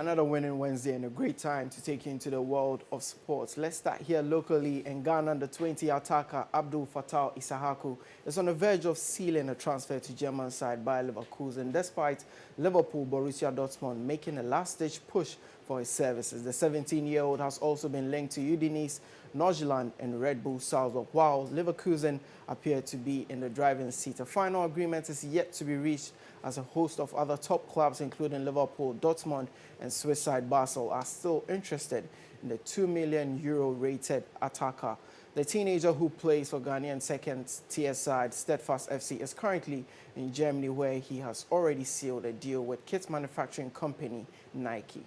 another winning Wednesday and a great time to take you into the world of sports. Let's start here locally in Ghana. The 20 attacker Abdul Fattah Issahaku is on the verge of sealing a transfer to German side Bayer Leverkusen, despite Liverpool Borussia Dortmund making a last-ditch push for his services. The 17-year-old has also been linked to Udinese, Nordsjælland and Red Bull Salzburg, while Leverkusen appear to be in the driving seat. A final agreement is yet to be reached as a host of other top clubs, including Liverpool, Dortmund and Swiss side Basel, are still interested in the €2 million rated attacker. The teenager, who plays for Ghanaian second-tier side Steadfast FC, is currently in Germany, where he has already sealed a deal with kit manufacturing company Nike.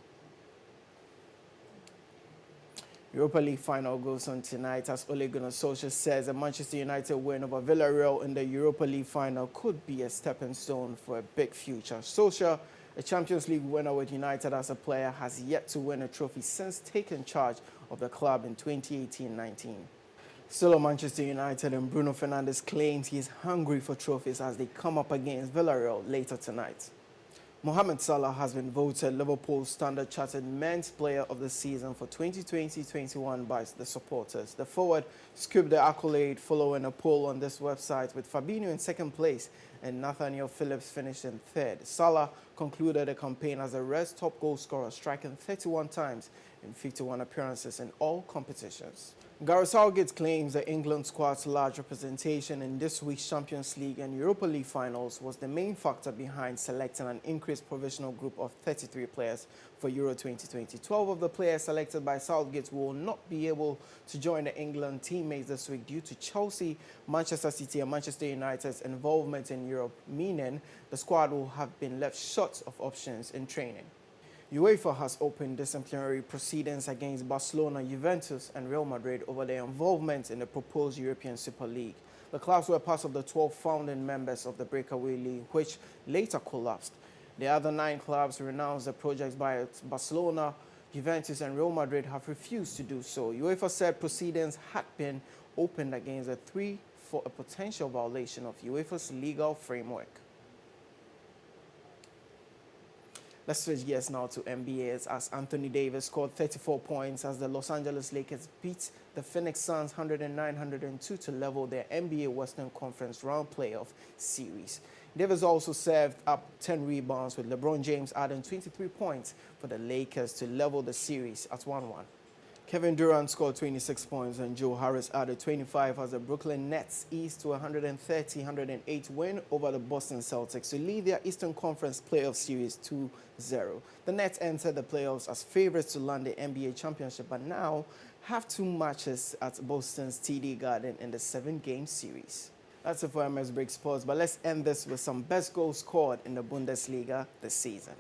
Europa League final goes on tonight as Ole Gunnar Solskjaer says a Manchester United win over Villarreal in the Europa League final could be a stepping stone for a big future. Solskjaer, a Champions League winner with United as a player, has yet to win a trophy since taking charge of the club in 2018-19. Still on Manchester United, and Bruno Fernandes claims he is hungry for trophies as they come up against Villarreal later tonight. Mohamed Salah has been voted Liverpool's Standard Chartered Men's Player of the Season for 2020-21 by the supporters. The forward scooped the accolade following a poll on this website, with Fabinho in second place and Nathaniel Phillips finished in third. Salah concluded the campaign as the Reds' top goal scorer, striking 31 times in 51 appearances in all competitions. Gareth Southgate claims the England squad's large representation in this week's Champions League and Europa League finals was the main factor behind selecting an increased provisional group of 33 players for Euro 2020. 12 of the players selected by Southgate will not be able to join the England teammates this week due to Chelsea, Manchester City and Manchester United's involvement in Europe, meaning the squad will have been left short of options in training. UEFA has opened disciplinary proceedings against Barcelona, Juventus and Real Madrid over their involvement in the proposed European Super League. The clubs were part of the 12 founding members of the Breakaway League, which later collapsed. The other 9 clubs renounced the project, by Barcelona, Juventus and Real Madrid have refused to do so. UEFA said proceedings had been opened against the 3 for a potential violation of UEFA's legal framework. Let's switch gears now to NBA as Anthony Davis scored 34 points as the Los Angeles Lakers beat the Phoenix Suns 109-102 to level their NBA Western Conference round playoff series. Davis also served up 10 rebounds, with LeBron James adding 23 points for the Lakers to level the series at 1-1. Kevin Durant scored 26 points and Joe Harris added 25 as the Brooklyn Nets eased to a 130-108 win over the Boston Celtics to lead their Eastern Conference playoff series 2-0. The Nets entered the playoffs as favorites to land the NBA championship, but now have 2 matches at Boston's TD Garden in the 7-game series. That's it for MS Break Sports, but let's end this with some best goals scored in the Bundesliga this season.